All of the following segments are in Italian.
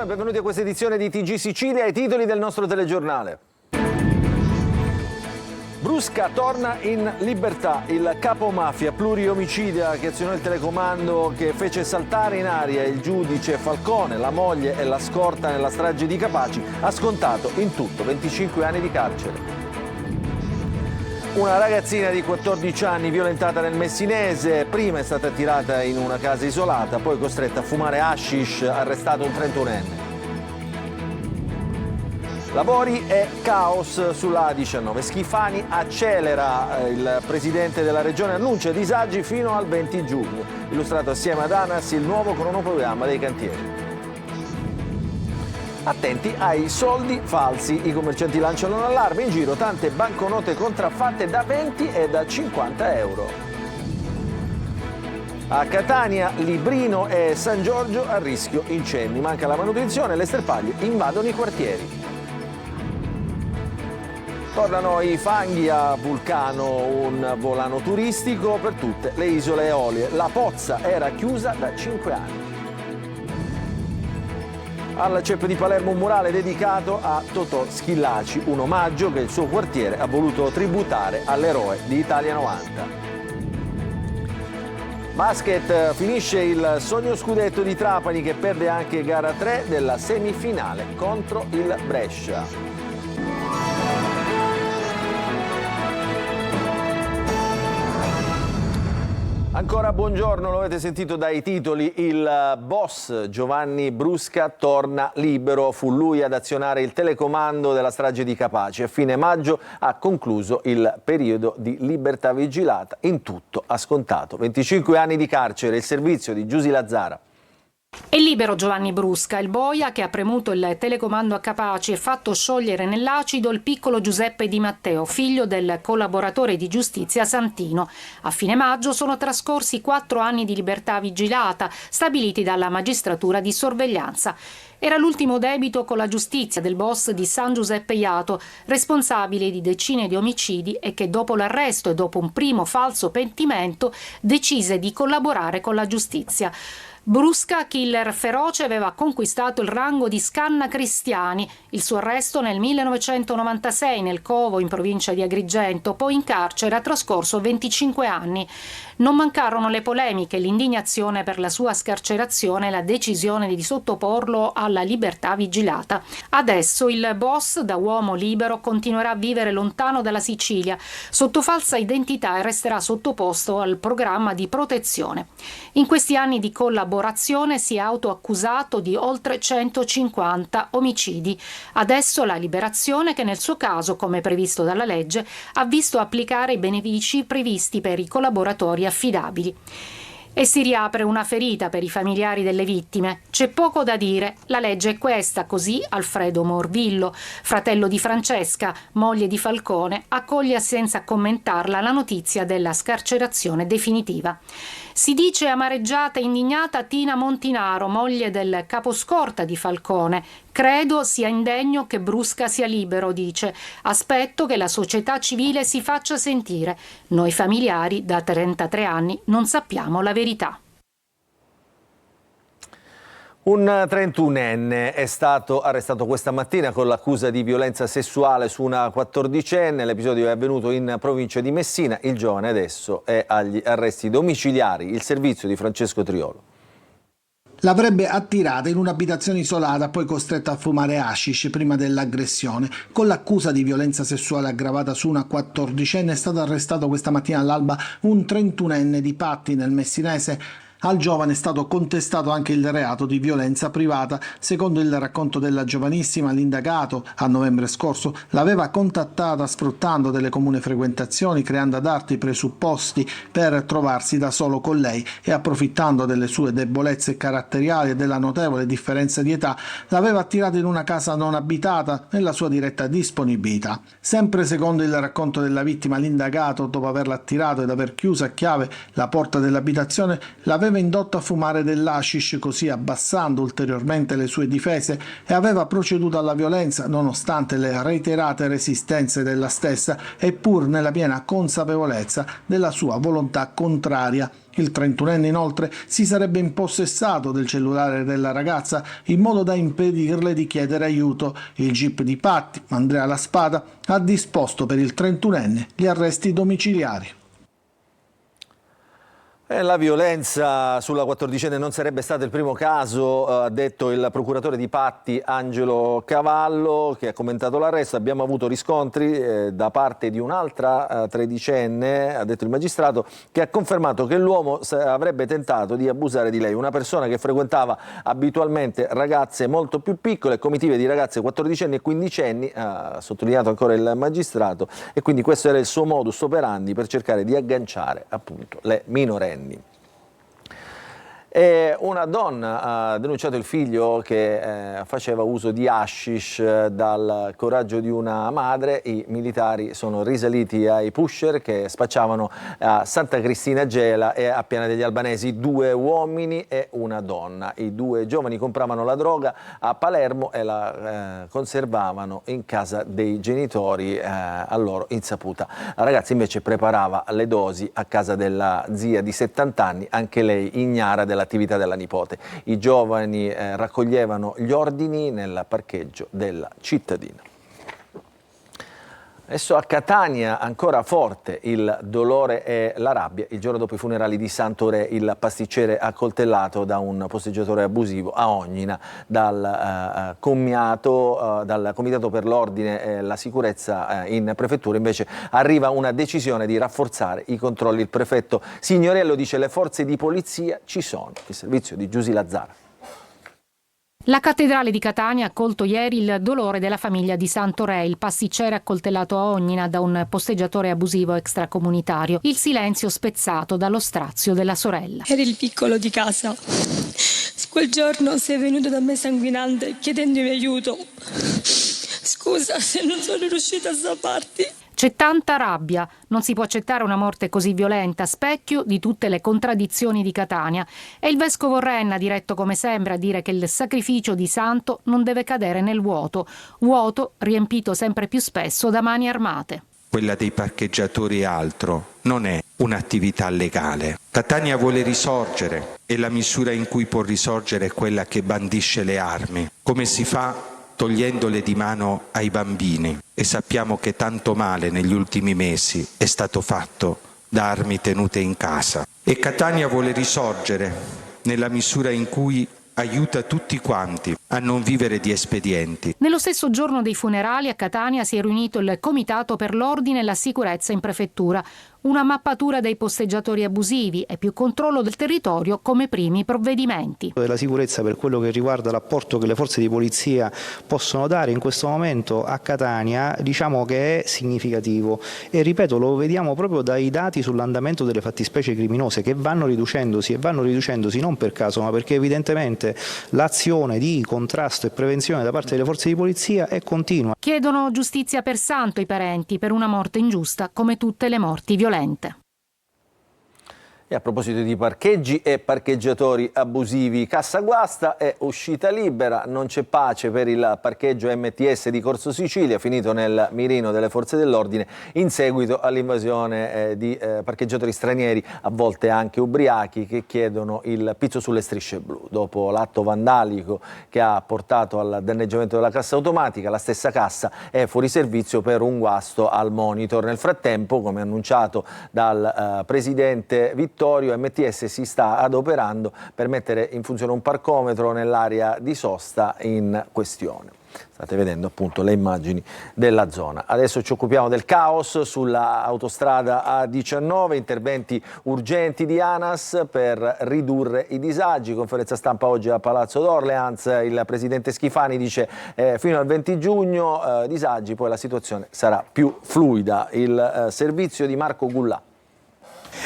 e benvenuti a questa edizione di TG Sicilia, i titoli del nostro telegiornale. Brusca torna in libertà, il capo mafia pluriomicida che azionò il telecomando che fece saltare in aria il giudice Falcone, la moglie e la scorta nella strage di Capaci, ha scontato in tutto 25 anni di carcere. Una ragazzina di 14 anni violentata nel Messinese, prima è stata tirata in una casa isolata, poi costretta a fumare hashish, arrestato un 31enne. Lavori e caos sulla A19. Schifani accelera, il presidente della regione annuncia disagi fino al 20 giugno. Illustrato assieme ad ANAS il nuovo cronoprogramma dei cantieri. Attenti ai soldi falsi, i commercianti lanciano un allarme, in giro tante banconote contraffatte da 20 e da 50 euro. A Catania, Librino e San Giorgio a rischio incendi, manca la manutenzione, le sterpaglie invadono i quartieri. Tornano i fanghi a Vulcano, un volano turistico per tutte le isole Eolie. La pozza era chiusa da 5 anni. Al CEP di Palermo un murale dedicato a Totò Schillaci, un omaggio che il suo quartiere ha voluto tributare all'eroe di Italia 90. Basket, finisce il sogno scudetto di Trapani che perde anche gara 3 della semifinale contro il Brescia. Ancora buongiorno, lo avete sentito dai titoli, il boss Giovanni Brusca torna libero, fu lui ad azionare il telecomando della strage di Capaci. A fine maggio ha concluso il periodo di libertà vigilata, in tutto ha scontato 25 anni di carcere, il servizio di Giusy Lazzara. È libero Giovanni Brusca, il boia che ha premuto il telecomando a Capaci e fatto sciogliere nell'acido il piccolo Giuseppe Di Matteo, figlio del collaboratore di giustizia Santino. A fine maggio sono trascorsi 4 anni di libertà vigilata, stabiliti dalla magistratura di sorveglianza. Era l'ultimo debito con la giustizia del boss di San Giuseppe Jato, responsabile di decine di omicidi e che dopo l'arresto e dopo un primo falso pentimento decise di collaborare con la giustizia. Brusca, killer feroce, aveva conquistato il rango di Scanna Cristiani. Il suo arresto nel 1996 nel Covo in provincia di Agrigento, poi in carcere ha trascorso 25 anni. Non mancarono le polemiche, l'indignazione per la sua scarcerazione e la decisione di sottoporlo alla libertà vigilata. Adesso il boss, da uomo libero, continuerà a vivere lontano dalla Sicilia, sotto falsa identità e resterà sottoposto al programma di protezione. In questi anni di collaborazione si è autoaccusato di oltre 150 omicidi. Adesso la liberazione che nel suo caso, come previsto dalla legge, ha visto applicare i benefici previsti per i collaboratori affidabili. E si riapre una ferita per i familiari delle vittime. C'è poco da dire, la legge è questa, così Alfredo Morvillo, fratello di Francesca, moglie di Falcone, accoglie senza commentarla la notizia della scarcerazione definitiva. Si dice amareggiata e indignata Tina Montinaro, moglie del caposcorta di Falcone. Credo sia indegno che Brusca sia libero, dice. Aspetto che la società civile si faccia sentire. Noi familiari, da 33 anni, non sappiamo la verità. Un 31enne è stato arrestato questa mattina con l'accusa di violenza sessuale su una 14enne. L'episodio è avvenuto in provincia di Messina. Il giovane adesso è agli arresti domiciliari. Il servizio di Francesco Triolo. L'avrebbe attirata in un'abitazione isolata, poi costretta a fumare hashish prima dell'aggressione. Con l'accusa di violenza sessuale aggravata su una 14enne è stato arrestato questa mattina all'alba un 31enne di Patti nel Messinese. Al giovane è stato contestato anche il reato di violenza privata. Secondo il racconto della giovanissima, l'indagato, a novembre scorso, l'aveva contattata sfruttando delle comuni frequentazioni, creando ad arte i presupposti per trovarsi da solo con lei e approfittando delle sue debolezze caratteriali e della notevole differenza di età, l'aveva attirata in una casa non abitata nella sua diretta disponibilità. Sempre secondo il racconto della vittima, l'indagato, dopo averla attirato ed aver chiuso a chiave la porta dell'abitazione, l'aveva L'aveva indotto a fumare dell'hashish, così abbassando ulteriormente le sue difese, e aveva proceduto alla violenza nonostante le reiterate resistenze della stessa e pur nella piena consapevolezza della sua volontà contraria. Il 31enne inoltre si sarebbe impossessato del cellulare della ragazza in modo da impedirle di chiedere aiuto. Il GIP di Patti, Andrea La Spada, ha disposto per il 31enne gli arresti domiciliari. La violenza sulla 14enne non sarebbe stato il primo caso, ha detto il procuratore di Patti Angelo Cavallo, che ha commentato l'arresto. Abbiamo avuto riscontri da parte di un'altra tredicenne, ha detto il magistrato, che ha confermato che l'uomo avrebbe tentato di abusare di lei, una persona che frequentava abitualmente ragazze molto più piccole, comitive di ragazze 14enni e 15enni, ha sottolineato ancora il magistrato, e quindi questo era il suo modus operandi per cercare di agganciare appunto le minorenni. E una donna ha denunciato il figlio che faceva uso di hashish dal coraggio di una madre. I militari sono risaliti ai pusher che spacciavano a Santa Cristina Gela e a Piana degli Albanesi 2 uomini e una donna. I 2 giovani compravano la droga a Palermo e la conservavano in casa dei genitori a loro insaputa. La ragazza invece preparava le dosi a casa della zia di 70 anni, anche lei ignara dell'attività della nipote. I giovani raccoglievano gli ordini nel parcheggio della cittadina. Adesso a Catania ancora forte il dolore e la rabbia. Il giorno dopo i funerali di Santo Re, il pasticcere accoltellato da un posteggiatore abusivo a Ognina. Dal Comitato per l'Ordine e la Sicurezza in prefettura invece arriva una decisione di rafforzare i controlli. Il prefetto Signorello dice: le forze di polizia ci sono. Il servizio di Giusy Lazzara. La cattedrale di Catania ha accolto ieri il dolore della famiglia di Santo Re, il pasticcere accoltellato a Ognina da un posteggiatore abusivo extracomunitario. Il silenzio spezzato dallo strazio della sorella. Eri il piccolo di casa. Quel giorno sei venuto da me sanguinante chiedendomi aiuto. Scusa se non sono riuscita a salvarti. C'è tanta rabbia, non si può accettare una morte così violenta, specchio di tutte le contraddizioni di Catania. E il vescovo Renna, diretto come sempre a dire che il sacrificio di santo non deve cadere nel vuoto, vuoto riempito sempre più spesso da mani armate. Quella dei parcheggiatori e altro non è un'attività legale. Catania vuole risorgere e la misura in cui può risorgere è quella che bandisce le armi. Come si fa? Togliendole di mano ai bambini, e sappiamo che tanto male negli ultimi mesi è stato fatto da armi tenute in casa. E Catania vuole risorgere nella misura in cui aiuta tutti quanti a non vivere di espedienti. Nello stesso giorno dei funerali a Catania si è riunito il Comitato per l'Ordine e la Sicurezza in prefettura. Una mappatura dei posteggiatori abusivi e più controllo del territorio come primi provvedimenti. Della sicurezza per quello che riguarda l'apporto che le forze di polizia possono dare in questo momento a Catania, diciamo che è significativo, e ripeto, lo vediamo proprio dai dati sull'andamento delle fattispecie criminose che vanno riducendosi, e vanno riducendosi non per caso, ma perché evidentemente l'azione di contrasto e prevenzione da parte delle forze di polizia è continua. Chiedono giustizia per Santo i parenti per una morte ingiusta come tutte le morti violente. E a proposito di parcheggi e parcheggiatori abusivi, Cassa Guasta è uscita libera, non c'è pace per il parcheggio MTS di Corso Sicilia, finito nel mirino delle forze dell'ordine in seguito all'invasione di parcheggiatori stranieri, a volte anche ubriachi, che chiedono il pizzo sulle strisce blu. Dopo l'atto vandalico che ha portato al danneggiamento della cassa automatica, la stessa cassa è fuori servizio per un guasto al monitor. Nel frattempo, come annunciato dal presidente Vittorio, MTS si sta adoperando per mettere in funzione un parcometro nell'area di sosta in questione. State vedendo appunto le immagini della zona. Adesso ci occupiamo del caos sulla autostrada A19, interventi urgenti di ANAS per ridurre i disagi. Conferenza stampa oggi a Palazzo d'Orleans, il presidente Schifani dice fino al 20 giugno disagi, poi la situazione sarà più fluida. Il servizio di Marco Gullà.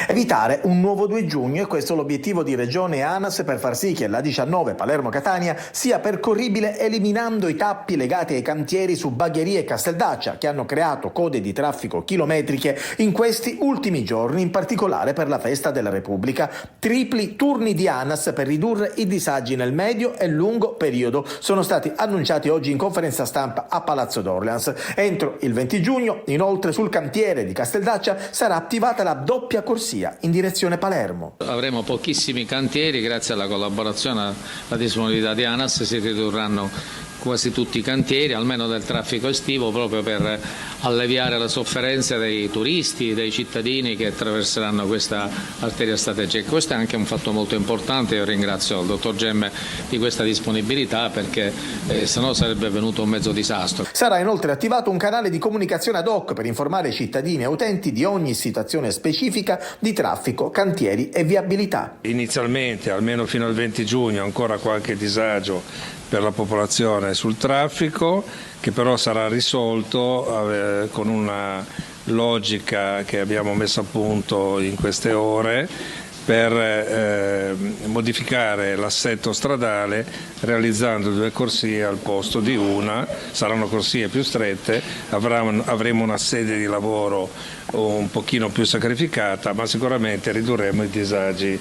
Evitare un nuovo 2 giugno, e questo è l'obiettivo di Regione e ANAS per far sì che la 19 Palermo-Catania sia percorribile eliminando i tappi legati ai cantieri su Bagheria e Casteldaccia, che hanno creato code di traffico chilometriche in questi ultimi giorni, in particolare per la festa della Repubblica. Tripli turni di ANAS per ridurre i disagi nel medio e lungo periodo sono stati annunciati oggi in conferenza stampa a Palazzo d'Orleans. Entro il 20 giugno, inoltre, sul cantiere di Casteldaccia sarà attivata la doppia corsia in direzione Palermo. Avremo pochissimi cantieri, grazie alla collaborazione e alla disponibilità di ANAS si ridurranno quasi tutti i cantieri, almeno del traffico estivo, proprio per alleviare le sofferenze dei turisti, dei cittadini che attraverseranno questa arteria strategica. Questo è anche un fatto molto importante, io ringrazio il dottor Gemme di questa disponibilità, perché se no sarebbe venuto un mezzo disastro. Sarà inoltre attivato un canale di comunicazione ad hoc per informare i cittadini e utenti di ogni situazione specifica di traffico, cantieri e viabilità. Inizialmente, almeno fino al 20 giugno, ancora qualche disagio per la popolazione sul traffico, che però sarà risolto con una logica che abbiamo messo a punto in queste ore per modificare l'assetto stradale realizzando 2 corsie al posto di una. Saranno corsie più strette, avremo una sede di lavoro un pochino più sacrificata, ma sicuramente ridurremo i disagi.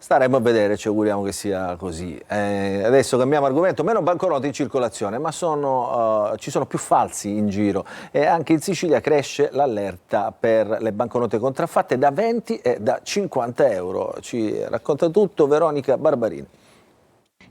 Staremo a vedere, ci auguriamo che sia così. Adesso cambiamo argomento, meno banconote in circolazione, ma ci sono più falsi in giro, e anche in Sicilia cresce l'allerta per le banconote contraffatte da 20 e da 50 euro. Ci racconta tutto Veronica Barbarini.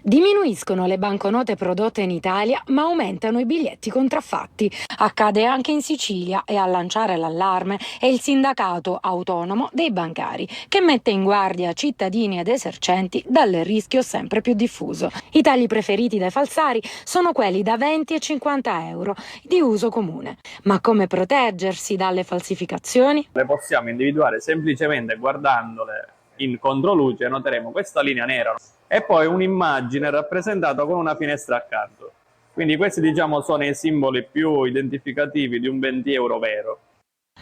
Diminuiscono le banconote prodotte in Italia, ma aumentano i biglietti contraffatti. Accade anche in Sicilia, e a lanciare l'allarme è il sindacato autonomo dei bancari, che mette in guardia cittadini ed esercenti dal rischio sempre più diffuso. I tagli preferiti dai falsari sono quelli da 20 e 50 euro di uso comune. Ma come proteggersi dalle falsificazioni? Le possiamo individuare semplicemente guardandole in controluce, noteremo questa linea nera e poi un'immagine rappresentata con una finestra accanto. Quindi questi, diciamo, sono i simboli più identificativi di un 20 euro vero.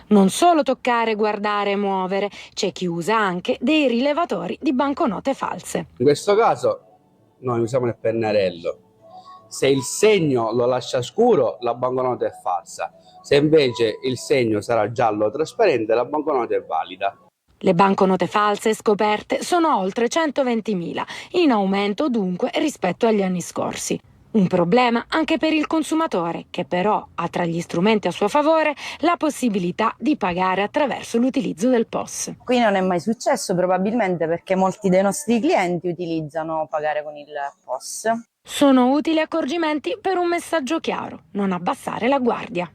Non solo toccare, guardare e muovere, c'è chi usa anche dei rilevatori di banconote false. In questo caso noi usiamo il pennarello. Se il segno lo lascia scuro, la banconota è falsa. Se invece il segno sarà giallo trasparente, la banconota è valida. Le banconote false scoperte sono oltre 120.000, in aumento dunque rispetto agli anni scorsi. Un problema anche per il consumatore, che però ha tra gli strumenti a suo favore la possibilità di pagare attraverso l'utilizzo del POS. Qui non è mai successo, probabilmente perché molti dei nostri clienti utilizzano pagare con il POS. Sono utili accorgimenti per un messaggio chiaro: non abbassare la guardia.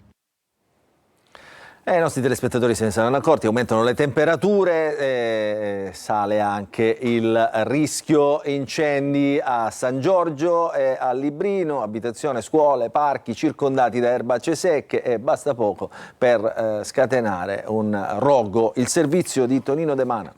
I nostri telespettatori se ne saranno accorti, aumentano le temperature, sale anche il rischio incendi a San Giorgio e a Librino, abitazione, scuole, parchi circondati da erbacce secche, e basta poco per scatenare un rogo. Il servizio di Tonino De Mana.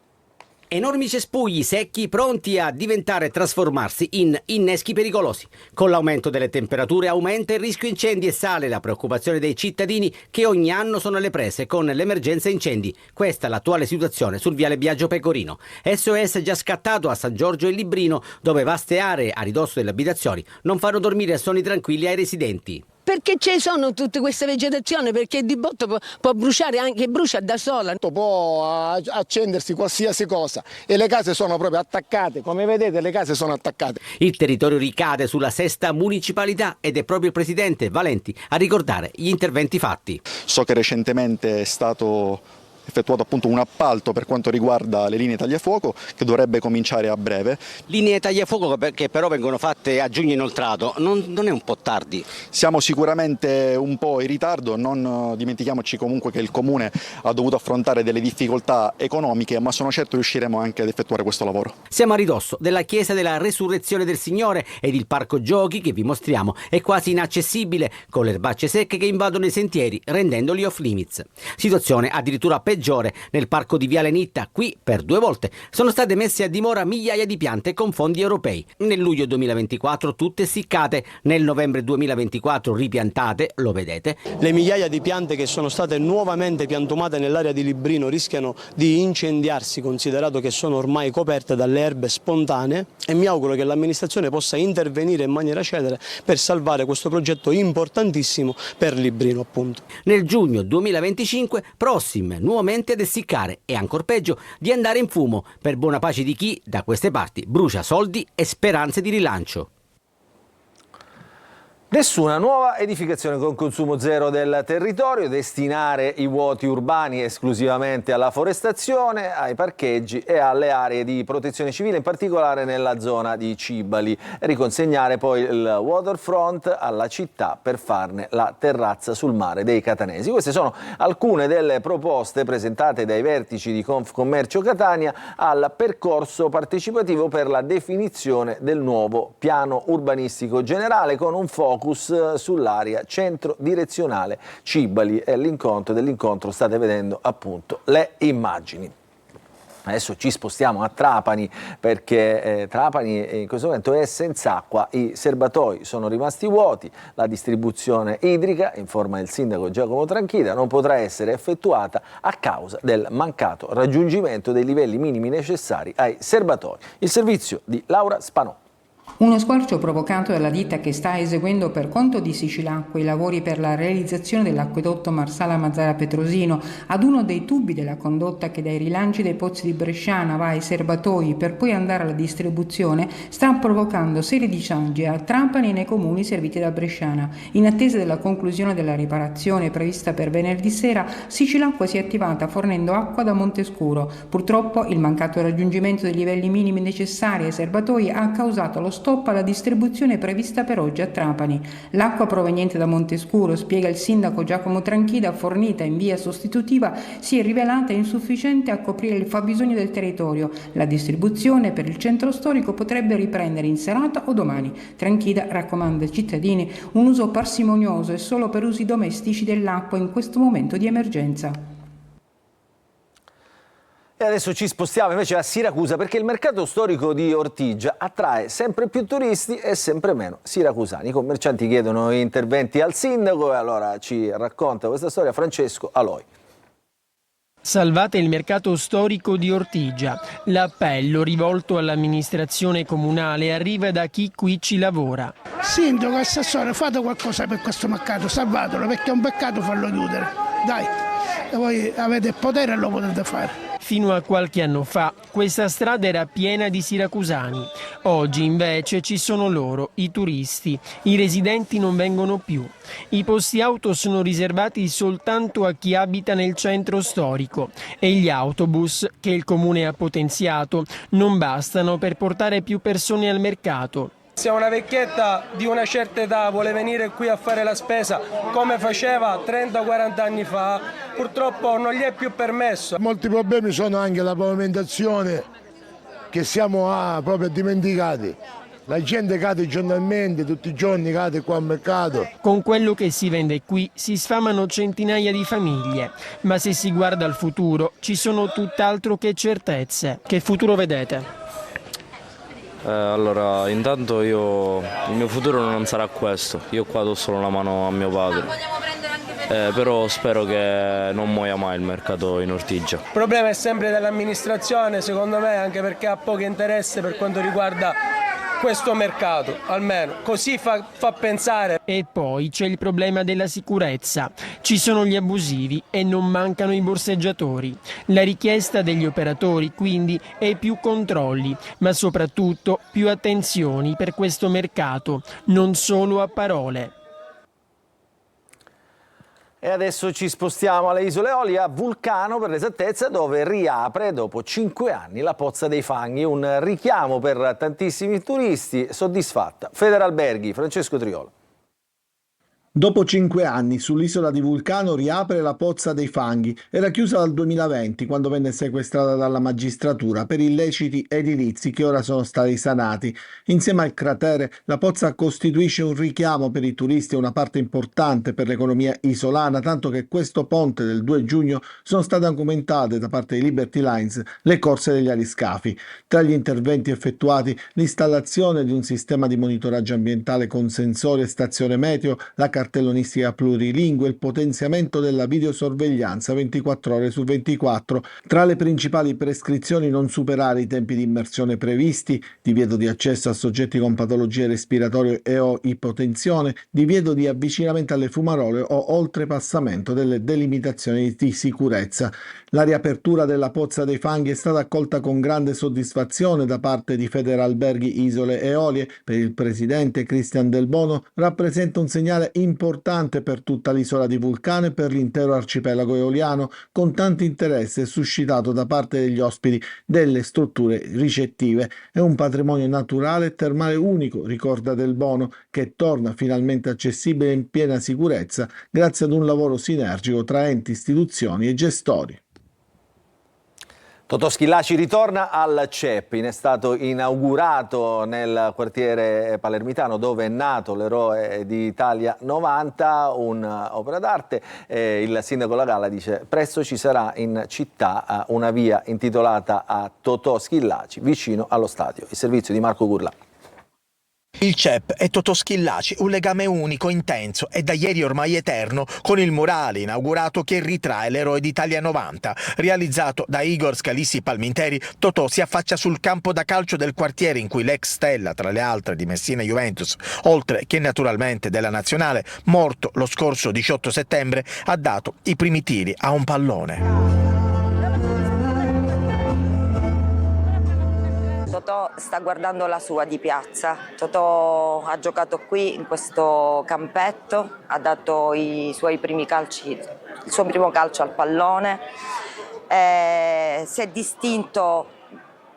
Enormi cespugli secchi pronti a diventare e trasformarsi in inneschi pericolosi. Con l'aumento delle temperature aumenta il rischio incendi e sale la preoccupazione dei cittadini, che ogni anno sono alle prese con l'emergenza incendi. Questa è l'attuale situazione sul viale Biagio Pecorino. SOS è già scattato a San Giorgio e Librino, dove vaste aree a ridosso delle abitazioni non fanno dormire sonni tranquilli ai residenti. Perché ci sono tutte queste vegetazioni? Perché di botto può bruciare, anche brucia da sola. Può accendersi qualsiasi cosa, e le case sono proprio attaccate, come vedete le case sono attaccate. Il territorio ricade sulla sesta municipalità, ed è proprio il presidente Valenti a ricordare gli interventi fatti. So che recentemente è stato effettuato appunto un appalto per quanto riguarda le linee tagliafuoco, che dovrebbe cominciare a breve. Linee tagliafuoco che però vengono fatte a giugno inoltrato, non è un po' tardi? Siamo sicuramente un po' in ritardo, non dimentichiamoci comunque che il Comune ha dovuto affrontare delle difficoltà economiche, ma sono certo riusciremo anche ad effettuare questo lavoro. Siamo a ridosso della chiesa della Resurrezione del Signore, ed il parco giochi che vi mostriamo è quasi inaccessibile, con le erbacce secche che invadono i sentieri rendendoli off limits. Situazione addirittura peggiore peggiore nel parco di Viale Nitta. Qui per 2 volte sono state messe a dimora migliaia di piante con fondi europei. Nel luglio 2024 tutte essiccate, nel novembre 2024 ripiantate, lo vedete. Le migliaia di piante che sono state nuovamente piantumate nell'area di Librino rischiano di incendiarsi, considerato che sono ormai coperte dalle erbe spontanee, e mi auguro che l'amministrazione possa intervenire in maniera celere per salvare questo progetto importantissimo per Librino, appunto. Nel giugno 2025 prossime nuovamente ad essiccare e ancor peggio di andare in fumo, per buona pace di chi da queste parti brucia soldi e speranze di rilancio. Nessuna nuova edificazione con consumo zero del territorio, destinare i vuoti urbani esclusivamente alla forestazione, ai parcheggi e alle aree di protezione civile, in particolare nella zona di Cibali, e riconsegnare poi il waterfront alla città per farne la terrazza sul mare dei catanesi. Queste sono alcune delle proposte presentate dai vertici di Confcommercio Catania al percorso partecipativo per la definizione del nuovo piano urbanistico generale, con un focus sull'area centro direzionale Cibali. E dell'incontro state vedendo appunto le immagini. Adesso ci spostiamo a Trapani, perché Trapani in questo momento è senza acqua, i serbatoi sono rimasti vuoti, la distribuzione idrica, informa il sindaco Giacomo Tranchida, non potrà essere effettuata a causa del mancato raggiungimento dei livelli minimi necessari ai serbatoi. Il servizio di Laura Spanò. Uno squarcio provocato dalla ditta che sta eseguendo per conto di Sicilacqua i lavori per la realizzazione dell'acquedotto Marsala-Mazzara-Petrosino ad uno dei tubi della condotta che dai rilanci dei pozzi di Bresciana va ai serbatoi per poi andare alla distribuzione sta provocando seri disagi a Trapani e nei comuni serviti da Bresciana. In attesa della conclusione della riparazione prevista per venerdì sera, Sicilacqua si è attivata fornendo acqua da Montescuro. Purtroppo il mancato raggiungimento dei livelli minimi necessari ai serbatoi ha causato lo stop alla distribuzione prevista per oggi a Trapani. L'acqua proveniente da Montescuro, spiega il sindaco Giacomo Tranchida, fornita in via sostitutiva, si è rivelata insufficiente a coprire il fabbisogno del territorio. La distribuzione per il centro storico potrebbe riprendere in serata o domani. Tranchida raccomanda ai cittadini un uso parsimonioso e solo per usi domestici dell'acqua in questo momento di emergenza. E adesso ci spostiamo invece a Siracusa, perché il mercato storico di Ortigia attrae sempre più turisti e sempre meno siracusani. I commercianti chiedono interventi al sindaco e allora ci racconta questa storia Francesco Aloi. Salvate il mercato storico di Ortigia. L'appello rivolto all'amministrazione comunale arriva da chi qui ci lavora. Sindaco, assessore, fate qualcosa per questo mercato, salvatelo, perché è un peccato farlo chiudere. Dai, e voi avete il potere e lo potete fare. Fino a qualche anno fa questa strada era piena di siracusani. Oggi invece ci sono loro, i turisti. I residenti non vengono più. I posti auto sono riservati soltanto a chi abita nel centro storico e gli autobus, che il comune ha potenziato, non bastano per portare più persone al mercato. Se una vecchietta di una certa età vuole venire qui a fare la spesa come faceva 30-40 anni fa, purtroppo non gli è più permesso. Molti problemi sono anche la pavimentazione, che siamo proprio dimenticati. La gente cade giornalmente, tutti i giorni cade qua al mercato. Con quello che si vende qui si sfamano centinaia di famiglie, ma se si guarda al futuro ci sono tutt'altro che certezze. Che futuro vedete? Allora, intanto il mio futuro non sarà questo, io qua do solo una mano a mio padre, però spero che non muoia mai il mercato in Ortigia. Il problema è sempre dell'amministrazione, secondo me, anche perché ha poco interesse per quanto riguarda questo mercato, almeno così fa pensare. E poi c'è il problema della sicurezza. Ci sono gli abusivi e non mancano i borseggiatori. La richiesta degli operatori quindi è più controlli, ma soprattutto più attenzioni per questo mercato, non solo a parole. E adesso ci spostiamo alle Isole Eolie, a Vulcano per l'esattezza, dove riapre dopo 5 anni la Pozza dei Fanghi, un richiamo per tantissimi turisti, soddisfatta Federalberghi, Francesco Triola. Dopo 5 anni, sull'isola di Vulcano riapre la Pozza dei Fanghi. Era chiusa dal 2020, quando venne sequestrata dalla magistratura per illeciti edilizi che ora sono stati sanati. Insieme al cratere, la pozza costituisce un richiamo per i turisti e una parte importante per l'economia isolana, tanto che questo ponte del 2 giugno sono state aumentate da parte di Liberty Lines le corse degli aliscafi. Tra gli interventi effettuati, l'installazione di un sistema di monitoraggio ambientale con sensori e stazione meteo, la cartellonistica plurilingue, il potenziamento della videosorveglianza 24 ore su 24. Tra le principali prescrizioni, non superare i tempi di immersione previsti, divieto di accesso a soggetti con patologie respiratorie e o ipotensione, divieto di avvicinamento alle fumarole o oltrepassamento delle delimitazioni di sicurezza. La riapertura della Pozza dei Fanghi è stata accolta con grande soddisfazione da parte di Federalberghi Isole Eolie. Per il presidente Cristian Del Bono rappresenta un segnale importante per tutta l'isola di Vulcano e per l'intero arcipelago eoliano, con tanto interesse suscitato da parte degli ospiti delle strutture ricettive. È un patrimonio naturale e termale unico, ricorda Del Bono, che torna finalmente accessibile in piena sicurezza grazie ad un lavoro sinergico tra enti, istituzioni e gestori. Totò Schillaci ritorna al CEP, è stato inaugurato nel quartiere palermitano dove è nato l'eroe di Italia 90, un'opera d'arte. Il sindaco La Galla dice presto ci sarà in città una via intitolata a Totò Schillaci vicino allo stadio. Il servizio di Marco Gurlà. Il CEP e Totò Schillaci, un legame unico, intenso e da ieri ormai eterno, con il murale inaugurato che ritrae l'eroe d'Italia 90. Realizzato da Igor Scalissi Palminteri, Totò si affaccia sul campo da calcio del quartiere in cui l'ex stella, tra le altre di Messina Juventus, oltre che naturalmente della nazionale, morto lo scorso 18 settembre, ha dato i primi tiri a un pallone. Totò sta guardando la sua di piazza. Totò ha giocato qui in questo campetto, ha dato i suoi primi calci, il suo primo calcio al pallone, si è distinto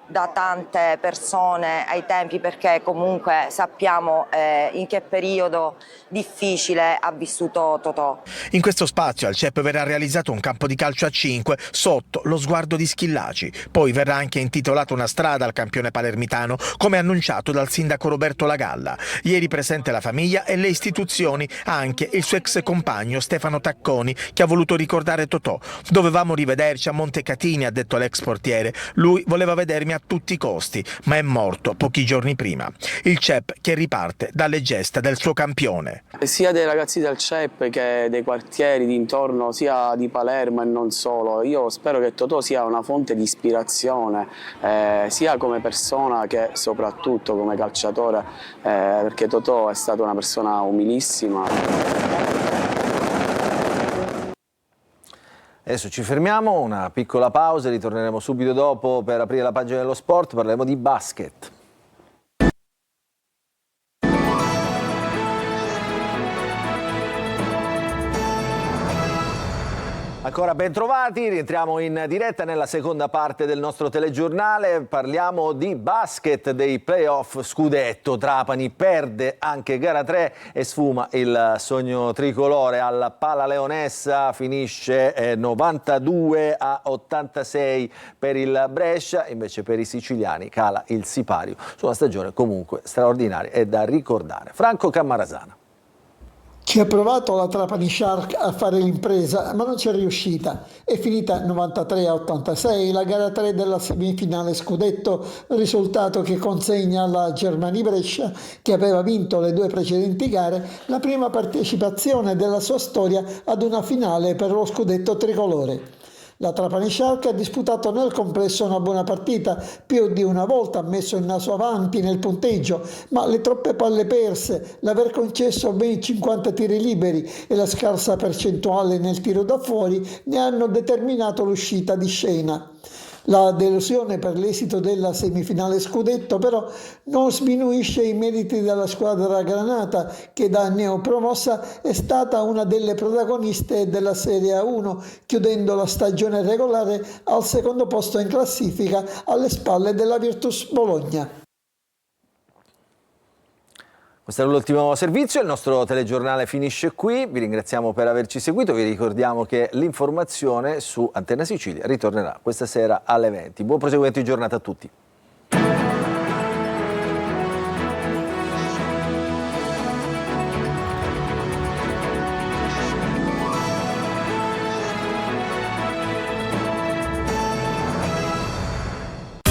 da tante persone ai tempi perché comunque sappiamo in che periodo difficile ha vissuto Totò. In questo spazio al CEP verrà realizzato un campo di calcio a 5 sotto lo sguardo di Schillaci. Poi verrà anche intitolata una strada al campione palermitano, come annunciato dal sindaco Roberto La Galla. Ieri presente la famiglia e le istituzioni, anche il suo ex compagno Stefano Tacconi, che ha voluto ricordare Totò. Dovevamo rivederci a Montecatini, ha detto l'ex portiere. Lui voleva vedermi a tutti i costi, ma è morto pochi giorni prima. Il CEP che riparte dalle gesta del suo campione. Sia dei ragazzi del CEP che dei quartieri dintorno, sia di Palermo e non solo. Io spero che Totò sia una fonte di ispirazione, sia come persona che soprattutto come calciatore, perché Totò è stata una persona umilissima. Adesso ci fermiamo, una piccola pausa, ritorneremo subito dopo per aprire la pagina dello sport, parleremo di basket. Ancora ben trovati, rientriamo in diretta nella seconda parte del nostro telegiornale, parliamo di basket, dei playoff scudetto. Trapani perde anche gara 3 e sfuma il sogno tricolore. Alla Pala Leonessa finisce 92-86 per il Brescia, invece per i siciliani cala il sipario su una stagione comunque straordinaria e da ricordare. Franco Cammarasana. Ci ha provato la Trapani Shark a fare l'impresa, ma non ci è riuscita. È finita 93-86 la gara 3 della semifinale scudetto, risultato che consegna alla Germania Brescia, che aveva vinto le 2 precedenti gare, la prima partecipazione della sua storia ad una finale per lo scudetto tricolore. La Trapani Shark ha disputato nel complesso una buona partita, più di una volta ha messo il naso avanti nel punteggio, ma le troppe palle perse, l'aver concesso ben 50 tiri liberi e la scarsa percentuale nel tiro da fuori ne hanno determinato l'uscita di scena. La delusione per l'esito della semifinale scudetto però non sminuisce i meriti della squadra granata, che da neopromossa è stata una delle protagoniste della Serie A1, chiudendo la stagione regolare al secondo posto in classifica alle spalle della Virtus Bologna. Questo è l'ultimo servizio, il nostro telegiornale finisce qui, vi ringraziamo per averci seguito, vi ricordiamo che l'informazione su Antenna Sicilia ritornerà questa sera alle 20. Buon proseguimento di giornata a tutti.